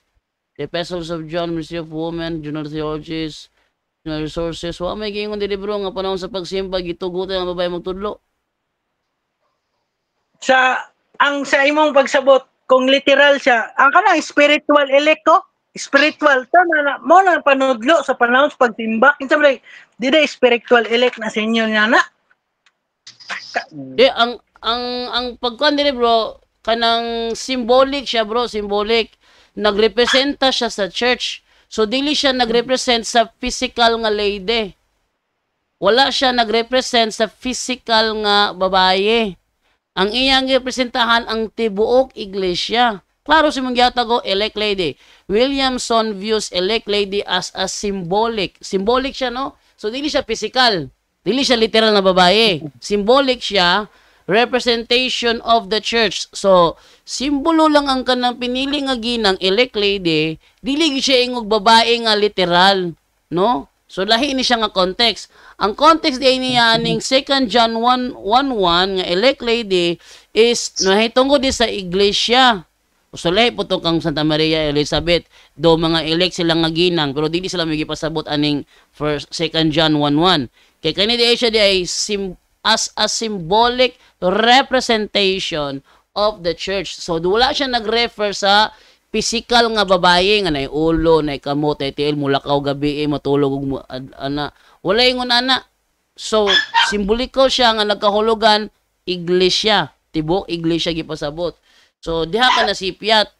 S1: The Epistles of John, Ministry of Women, Journal of Theologies, Resources. Wa may gingon di libro nga panahon sa pagsimba gitugutan ang babae magtudlo.
S2: Ang sa imong pagsabot kung literal siya, ang kanang spiritual elect ko, spiritual to na mo na panudlo sa panahon sa pagsimba. Kinsa man di spiritual elect na sa inyo niya na.
S1: Ang pagkuan dili bro, kanang symbolic siya bro, symbolic. Nagrepresenta siya sa church. So, dili siya nagrepresent sa physical nga lady. Wala siya nagrepresent sa physical nga babae. Ang iyang representahan ang tibuok iglesia. Klaro si mong giyatago, elect lady. Williamson views elect lady as a symbolic. Symbolic siya, no? So, dili siya physical. Dili siya literal na babae. Symbolic siya, representation of the church. So, simbolo lang ang kanang pinili nga ginang elect lady, dili siya ingog babae nga literal, no? So lahi ni siya nga context. Ang context di niya aning 2 John 1:1 nga elect lady is nahitungod di sa iglesia. So lahi po to kang Santa Maria Elizabeth, do mga elect sila nga ginang pero dili sila magipasabot aning 2 John 1:1. Kay kani di siya di ay as a symbolic representation of the church. So, wala siya nag-refer sa physical nga babae nga nay ulo, nay kamot, nay tiil, mulakaw gabi, matulog, ana. Wala ingon ana. So, simboliko siya nga nagkahulugan, iglesia. Tibok, iglesia gipasabot. So, diha ka nasipyat.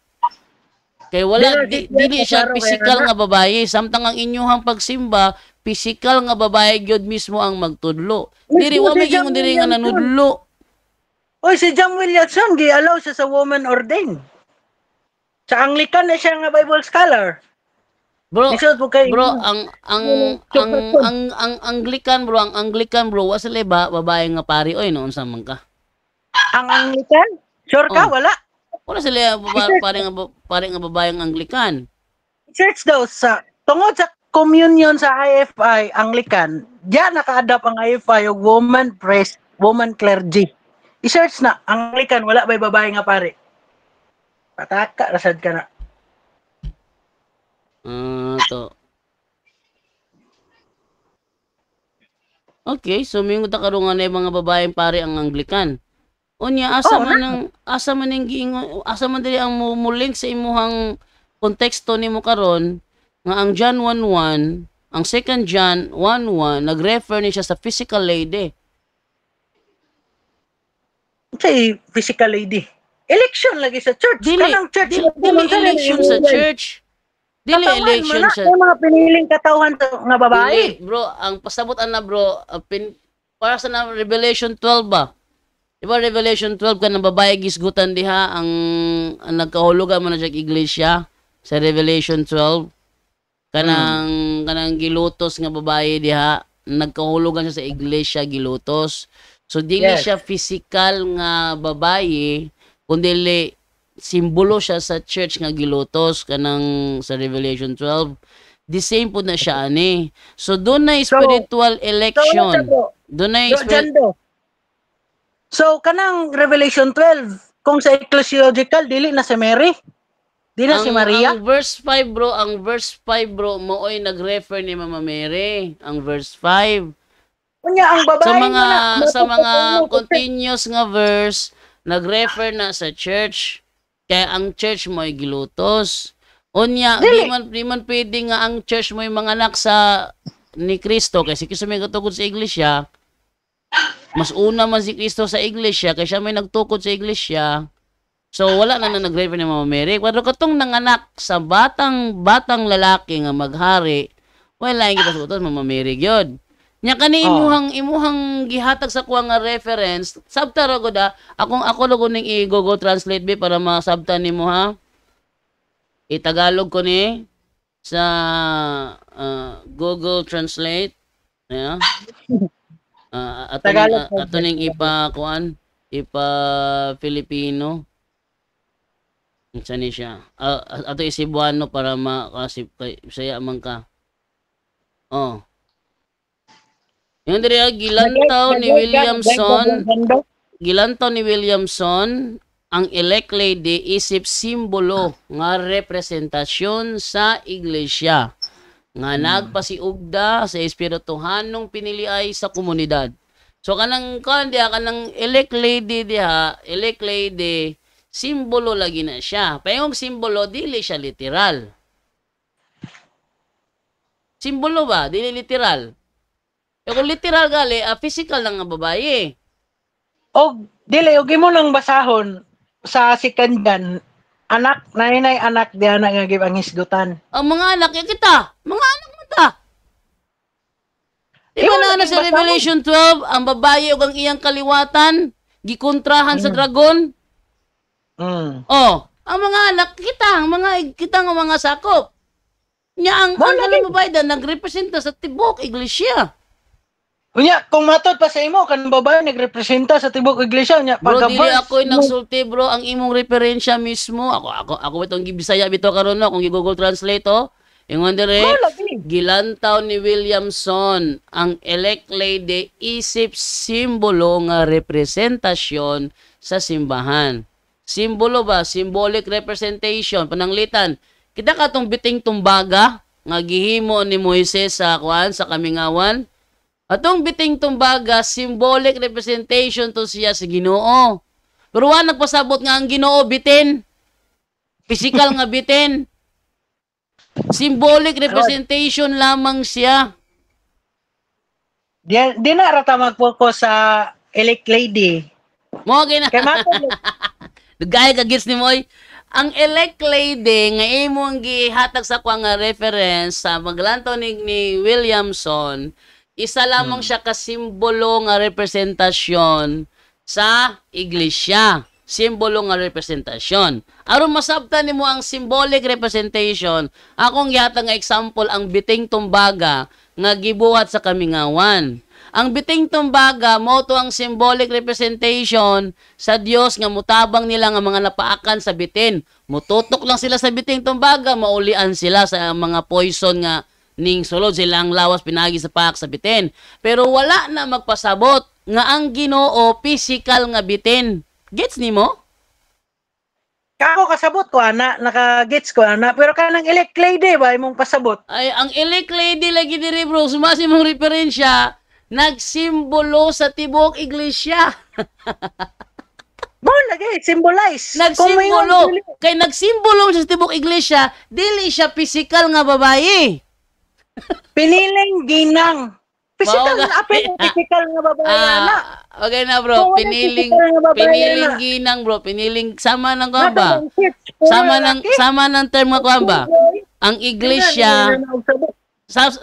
S1: Kay wala, dili siya physical nga babae. Samtang ang inyuhang pagsimba, physical nga babae gyud mismo ang magtudlo. Diri wa may ingon diri nga nanudlo.
S2: Oy, si John Williamson, gi-allow siya sa woman ordained. Sa Anglican na siya nga Bible scholar.
S1: Bro, ang Anglican bro, wa sila babae nga pari oy noon sa man ka.
S2: Ang Anglican? Sure ka, wala.
S1: Wala sila pari nga babae ang Anglican.
S2: Church daw sa tungod sa communion sa IFI Anglican, diyan naka-adapt ang IFI og woman priest, woman clergy. I-search na, Anglican, wala ba'y babae nga pare? Pataka, rasad ka na.
S1: To. Okay, so may nguta karungan na mga babaeng pare ang Anglican. Unya, asa man dili ang mulink sa imuhang konteksto nimo karon nga ang John 1:1, ang 2 John 1:1 nag-refer ni siya sa physical lady.
S2: Say physical lady. Election lagi sa church. Kanang church.
S1: Dili election sa church. Dili election sa
S2: mga piniling katawhan nga babae.
S1: Dili, bro, ang pasabot ana bro, para sa Revelation 12 ba? Diba Revelation 12 kanang babae gisgutan diha ang nagkahulugan man sa iglesia sa Revelation 12. Kanang gilutos nga babae diha nagkahulugan siya sa iglesia gilutos. So, dili siya physical nga babae, kundi simbolo siya sa church nga gilutos, kanang sa Revelation 12. The same po na siya, ani. So, doon na spiritual election. Doon na
S2: So, kanang Revelation 12, kung sa ecclesiological dili na si Mary. Di na si Maria.
S1: Ang verse 5 bro, mooy nag-refer ni Mama Mary. Ang verse 5.
S2: Kunya ang babae
S1: Sa
S2: mo
S1: mga
S2: na,
S1: sa mga
S2: matutunan mo,
S1: continuous nga verse, nag-refer na sa church. Kaya ang church mo ay gilutos. Unya,
S2: Dili.
S1: di man pwede nga ang church mo yung mga anak sa ni Kristo kasi kasi may katugod sa iglesia. Mas una man si Kristo sa iglesia kaya siya may nagtukod sa iglesia. So wala na nag-refer ni Mama Mary. Pero katong nanganak sa batang lalaki nga maghari, wala yung kita Mama Mary gyud. Nya kani imuhang gihatag sa kuha nga reference, sabta ra gud ako lugo ning i-Google Translate be para masabta nimo ha. Itagalog ko ni sa Google Translate. Yeah. Ato ning ipa Filipino. Isa ni siya. Ato isibuano para makasip kay saya man ka. Oh. Yung diri gilantaw ni Williamson ang elect lady isip simbolo nga representasyon sa iglesia nga nagpasiugda sa espirituhanong piniliay sa komunidad. So kanang elect lady simbolo lagi na siya. Payong simbolo dili siya literal. Simbolo ba? Dili literal. E kung literal gali, physical lang nga babae.
S2: Og dili og imo nang basahon sa sikandan anak nanay anak diha na nga give ang hisgutan.
S1: Ang mga anak kita, mga anak mo ta. Di ba na sa Revelation 12, ang babae ug ang iyang kaliwatan gikontrahan sa dragon? Oh, ang mga anak kita, ang mga sakop. Nya ang babae da nagrepresenta sa tibok iglesia.
S2: Unya, kung matod pa sa imo kan babae nagrepresenta sa tibok iglesia nya
S1: bro, dili ako nagsulti bro, ang imong referensya mismo. Ako itong gibisaya bito karon no kung i-Google Translate to. Ingon dire, gilantaw ni Williamson ang elect lady isip simbolo nga representasyon sa simbahan. Simbolo ba? Symbolic representation. Pananglitan. Kita ka tong biting tumbaga nga gihimo ni Moises sa kamingawan. Atong biting tumbaga, symbolic representation to siya sa Ginoo. Pero wa nagpasabot nga ang Ginoo bitin. Physical nga bitin. Symbolic representation lamang siya.
S2: Di na rata mag-focus sa elect lady.
S1: Mo gina.
S2: Kay matod
S1: Gaya ka gets ni Moy. Ang elect lady nga imong gihatag sa kwa nga reference sa maglantaw ni Williamson, isa lamang siya ka simbolo nga representasyon sa iglesia. Simbolo nga representasyon. Aron masabtan nimo ang symbolic representation, akong gihatag nga example ang biting tumbaga nga gibuhat sa kamingawan. Ang biting tumbaga mo to ang symbolic representation sa Dios nga mutabang nila nga mga napaakan sa bitin. Mututok lang sila sa biting tumbaga, maulian sila sa mga poison nga ning sulod silang lawas pinagi sa paak sa bitin. Pero wala na magpasabot nga ang Ginoo physical nga bitin. Gets nimo?
S2: Kako kasabot ko ana, naka-gets ko ana, pero kanang elect lady ba imong pasabot?
S1: Ay ang elect lady lagi diri bro, sumasi mong referensya. Nagsimbolo sa tibok iglesia.
S2: Mo lagi symbolize.
S1: Nagsimbolo. Kay nagsimbolo sa tibok iglesia, dili siya physical nga babae.
S2: Piniling ginang. Physical na apil physical nga babae na.
S1: Okay na bro, piniling ginang bro, piniling sama ng kuamba. Sama ng term nga kuamba. Ang iglesia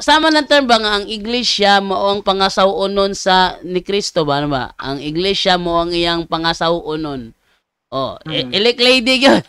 S1: sama ng term ba nga ang iglesia mao ang pangasawon sa ni Kristo ba ano ba? Ang iglesia mo ang iyang pangasawon. Oh, elect lady gyud.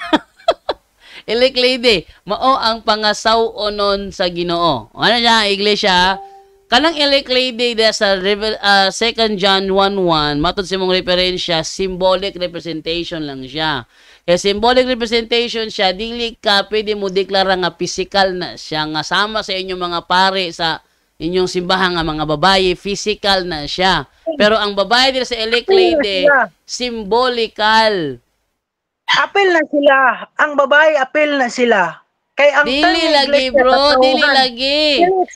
S1: Elect lady mao ang pangasawon sa Ginoo. Ano siya iglesia? Kanang elect lady da sa 2 John 1:1 matod sa imong referensya, symbolic representation lang siya. Kaya symbolic representation siya, dili ka pwede mo deklara nga physical na siya nga sama sa inyong mga pare sa inyong simbahan nga mga babae, physical na siya. Pero ang babae dito sa elect lady, symbolical.
S2: apil na sila. Ang babae, apil na sila. Kay ang
S1: Dili
S2: tanging
S1: lagi,
S2: iglesia
S1: bro.
S2: sa
S1: Dili
S2: tauhan.
S1: lagi.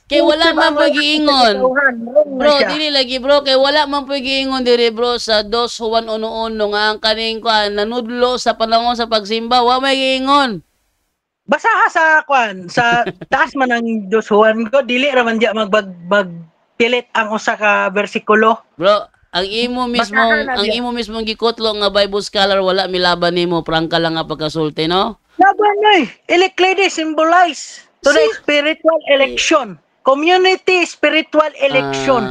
S1: Kay wala man pag-iingon. Bro, dili lagi, bro. Kay wala man pag-iingon diri, bro, sa 2 Juan 1:1 nga ang kaning kuan nanudlo sa panahon sa pagsimba, wa may giingon.
S2: Basaha sa kwan, sa taas man ang dosuhan ko, dili raman diya magpilit ang usa ka bersikulo.
S1: Bro, ang imo
S2: Basahan na diya.
S1: mismong gikutlo nga Bible scholar wala milaban nimo, prangka lang nga pagkasulti, no?
S2: Laban na elect lady symbolize to the spiritual election. Community spiritual election.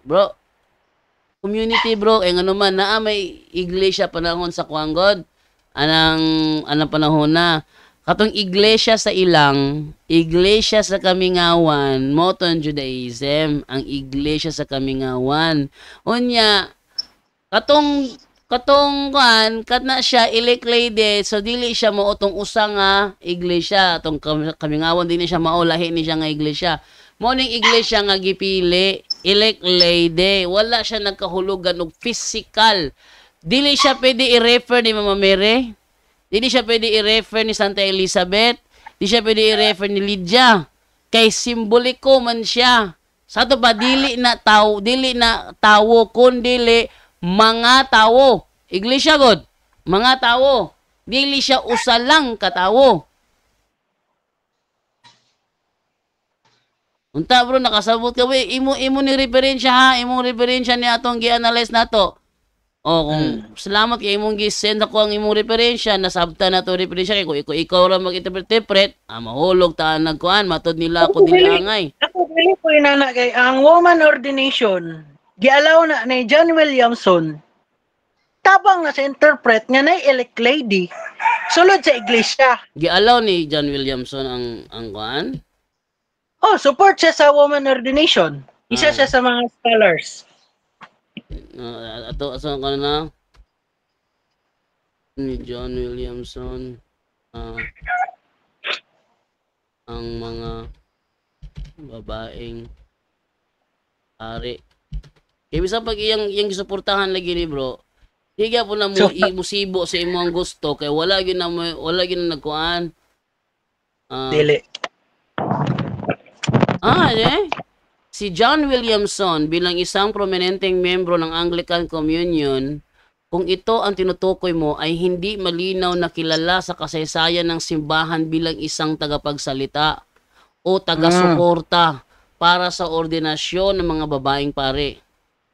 S1: Bro, community, bro, ano man naa may iglesia panahon sa Kuanggod. Anang panahon na katong iglesia sa ilang, iglesia sa Kamingawan, moton Judaism, ang iglesia sa Kamingawan. Unya, katong kuan na siya elect lady, so dili siya mao tong usa nga iglesia, atong Kamingawan dili siya mao lahi ni siya nga iglesia. Mao ning iglesia nga gipili, elect lady, wala siya nagkahulugan og physical. Dili siya pwede i-refer ni Mama Mary. Dili siya pwede i-refer ni Santa Elizabeth. Dili siya pwede i-refer ni Lydia. Kay simboliko man siya. Sa to ba dili na tawo kundi mga tawo. Iglesia god, mga tawo. Dili siya usa lang ka tawo. Unta bro, nakasabot ka we, imo ni referensya ha, imong referensya ni atong gi-analyze nato. O kung salamat kay imong gi-send ako ang imong referensya, nasabtan na to referensya kay kung ikaw ra mag-interpret, mahulog ta nagkuan, matod nila ako dilangay.
S2: Ako dili ko inana kay ang woman ordination gialaw na ni John Williamson. Tabang na sa interpret nga na elect lady sulod sa iglesia.
S1: Gialaw ni John Williamson ang kuan.
S2: Oh, support siya sa woman ordination. Isa siya sa mga scholars.
S1: Ato asa ka na ni John Williamson ang mga babaeng ari. Kaya bisan pag iyang gisuportahan lagi ni bro, higa po na mo musibo sa imong gusto kay wala gyud na nagkuan.
S2: Dili.
S1: Si John Williamson bilang isang prominenteng membro ng Anglican Communion, kung ito ang tinutukoy mo ay hindi malinaw na kilala sa kasaysayan ng simbahan bilang isang tagapagsalita o taga-suporta para sa ordinasyon ng mga babaeng pare.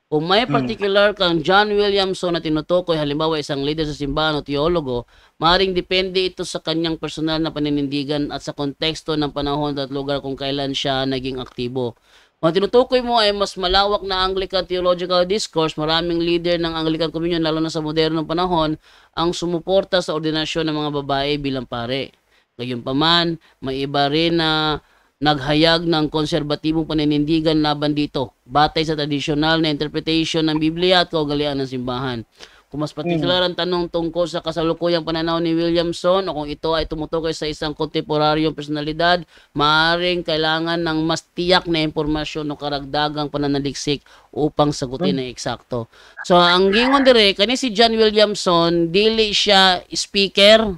S1: Kung may particular kang John Williamson na tinutukoy, halimbawa isang leader sa simbahan o teologo, maaaring depende ito sa kanyang personal na paninindigan at sa konteksto ng panahon at lugar kung kailan siya naging aktibo. Kung tinutukoy mo ay mas malawak na Anglican theological discourse, maraming leader ng Anglican Communion, lalo na sa modernong panahon, ang sumuporta sa ordinasyon ng mga babae bilang pare. Gayunpaman, may iba rin na naghayag ng konserbatibong paninindigan laban dito, batay sa tradisyonal na interpretation ng Biblia at kaugalian ng simbahan. Kung mas partikular ang tanong tungkol sa kasalukuyang pananaw ni Williamson o kung ito ay tumutukoy sa isang kontemporaryong personalidad, maaaring kailangan ng mas tiyak na impormasyon o karagdagang pananaliksik upang sagutin na eksakto. So, ang gingon dire, kani si John Williamson, dili siya speaker,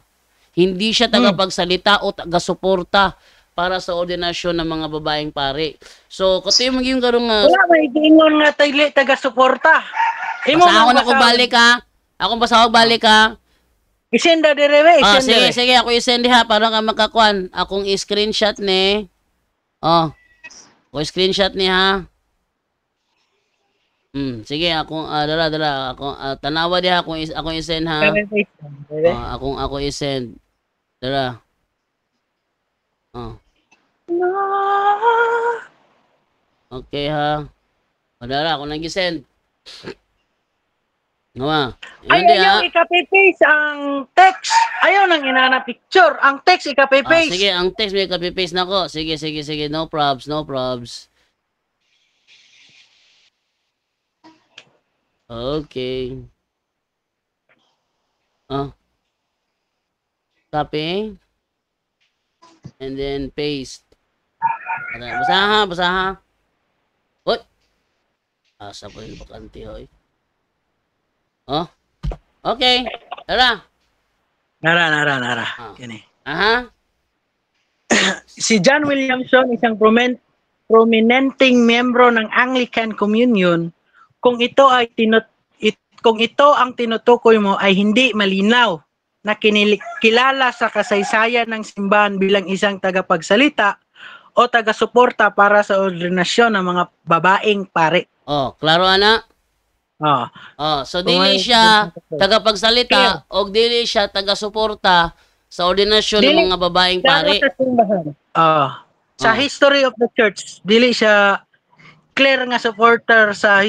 S1: hindi siya tagapagsalita o taga-suporta para sa ordinasyon ng mga babaeng pare. So, kato yung maging karong
S2: wala may gingon nga taga-suporta.
S1: Basta ako balik ha. Akong basta ako balik ha.
S2: Isenda dire we, isenda.
S1: Sige, ako isend ha para ka makakuan. Akong i-screenshot ni. Ako screenshot ni ha. Sige, akong dala. Ako tanawa di ha akong i-send ha. Ako i-send. Dala. Okay ha. Dala, ako nag-send.
S2: Ayaw ika-paste ang text. Ayaw nang inana picture. Ang text ika-paste.
S1: Sige, ang text may ika-paste na ko. Sige. No probs. Okay. Copy. And then paste. Basa ha. Uy. Asa po yung bakante hoy. Okay. Tara.
S2: Nara.
S1: Ah.
S2: Kini.
S1: Aha.
S2: Si John Williamson, isang prominenteng miyembro ng Anglican Communion, kung ito ang tinutukoy mo ay hindi malinaw na kilala sa kasaysayan ng simbahan bilang isang tagapagsalita o taga-suporta para sa ordinasyon ng mga babaeng pare.
S1: Oh, klaro ana.
S2: Oh,
S1: Oh, so dili siya tagapagsalita o dili siya taga-suporta sa ordinasyon ng
S2: Dili
S1: mga babaeng
S2: klaro
S1: pari.
S2: sa simbahan. Sa history of the church, dili siya clear nga supporter sa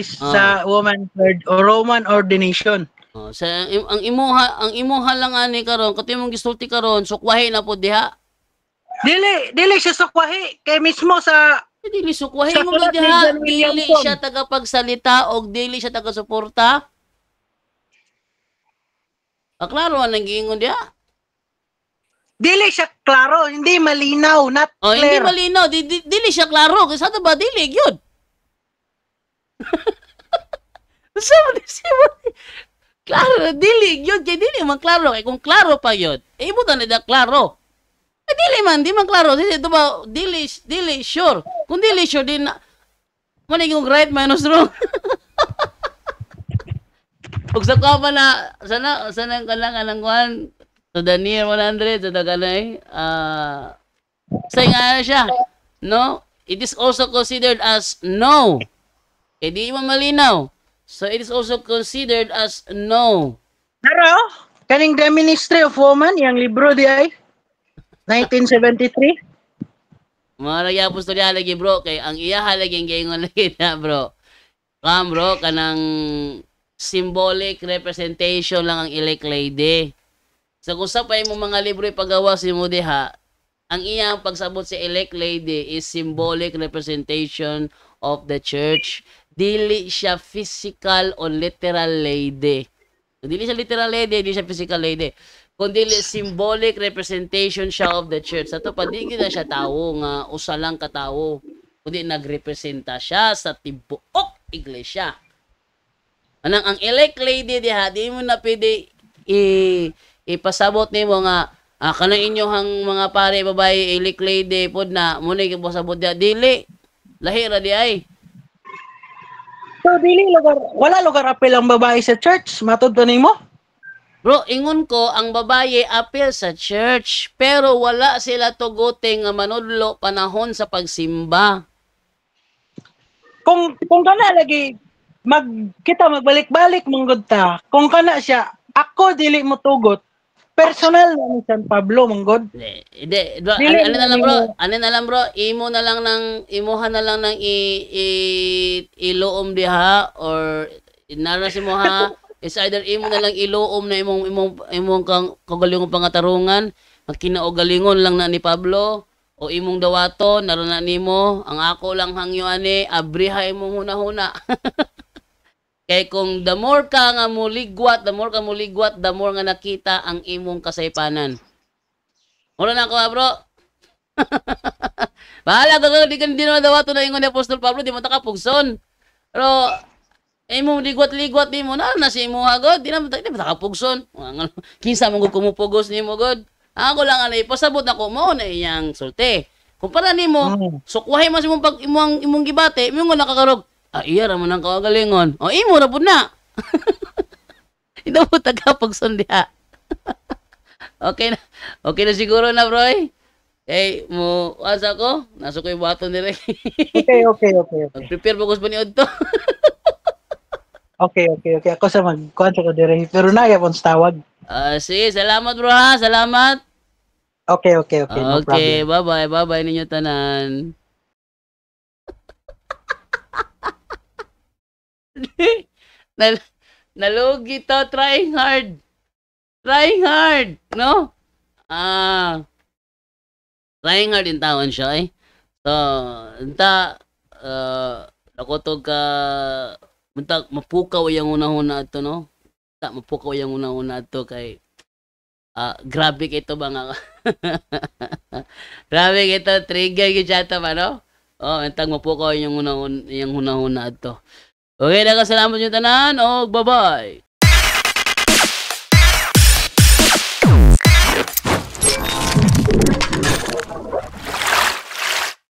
S2: woman o Roman ordination.
S1: Oh, sa ang imuha lang ani karon kato imong gisulti karon sukwahi na pud diha.
S2: Dili siya sukwahi kay mismo sa
S1: Dili sukwahi
S2: Sa
S1: mo
S2: sulat ni
S1: diha,
S2: John
S1: dili
S2: Williamson.
S1: siya tagapagsalita o dili siya taga-suporta. Klaro ang giingon diha.
S2: dili siya klaro, hindi malinaw, not
S1: Oh, hindi
S2: clear.
S1: malinaw, dili siya klaro kasi sa ba dili gyud. Sa klaro dili gyud kay dili man klaro kay kung klaro pa gyud. Imo ta na klaro. Dili man, di man klaro. Dili ba dili sure. Kung dili sure din na man yung right minus wrong. Ug sa ka pa na sana kanang kuan to the near 100 to the kanay say nga siya. No, it is also considered as no. Eh di man malinaw. So it is also considered as no.
S2: Pero, kaning The Ministry of Woman, yung libro di ay, 1973.
S1: Mga nagyapos to diha lagi bro kay ang iya halagi gingon lagi na bro. Kam bro kanang symbolic representation lang ang elect lady. So kung sa pa mo mga libro ipagawa si mo diha, ang iyang pagsabot sa elect lady is symbolic representation of the church. Dili siya physical o literal lady. Kung dili siya literal lady, dili siya physical lady. Kung dili symbolic representation siya of the church. Sa to pa di na siya tawo nga usa lang ka tawo. Kundi nagrepresenta siya sa tibuok iglesia. Anang ang elect lady diha, di mo na pwede ipasabot nimo nga kanang inyohang mga pare babae elect lady pod na mo na ipasabot diha dili. Lahi ra di ay.
S2: So, wala lugar apel ang babae sa church, matod pa nimo?
S1: Bro, ingon ko, ang babae appeal sa church, pero wala sila tugote nga manudlo panahon sa pagsimba.
S2: Kung kana lagi, kita magbalik-balik manggod ta. Kung kana siya, ako dili mo tugot, personal na ni San Pablo manggod.
S1: Hindi, bro,
S2: Dili
S1: ano na lang bro,
S2: mo-
S1: ano na lang bro, imuha na lang ng iloom diha, or inarasin mo ha, is either imo na lang iloom na imong kagalingong pangatarungan, ang kinaugalingon lang na ni Pablo, o imong dawato, naroon na nimo, ang ako lang hangyo ani, abriha imong huna-huna. Kay kung the more ka nga muligwat, the more nga nakita ang imong kasaypanan. Wala na ako ha, bro. Bahala ka di naman dawato na ingon ni Apostol Pablo, di mo takapugson. Pero, imong ligwat-ligwat di mo na si imo agad, di naman takapugson. Kinsa mong kumupugos ni mo god. Ako lang ano, ipasabot na ko mo na iyang sulti. Kung para nimo, sukwahi mas imong pag imong gibate, imong nakakarog. Iya raman ang kagalingon. O imo ra pud na. Ito po tagapagson diha. Okay na siguro na bro. Eh mo asa ko, naso ko baton dire.
S2: Okay.
S1: Prepare mo ko pa ni Odto.
S2: Okay. Ako sa magkuhan ko dire. Pero na yapon sa tawag.
S1: Sige, salamat bro ha. Salamat.
S2: Okay. No
S1: Okay,
S2: problem.
S1: bye-bye ninyo tanan. Nalugi to, trying hard, no? Trying hard in taon siya eh. So, nakotog ka, mapukaw yung una-una ito, no? Mapukaw yung una-una ito kay, grabe kito ba nga? Grabe kito, trigger yung chata ba, no? Entang mapukaw yung una-una ito. Okay, salamat yung tanan, bye-bye.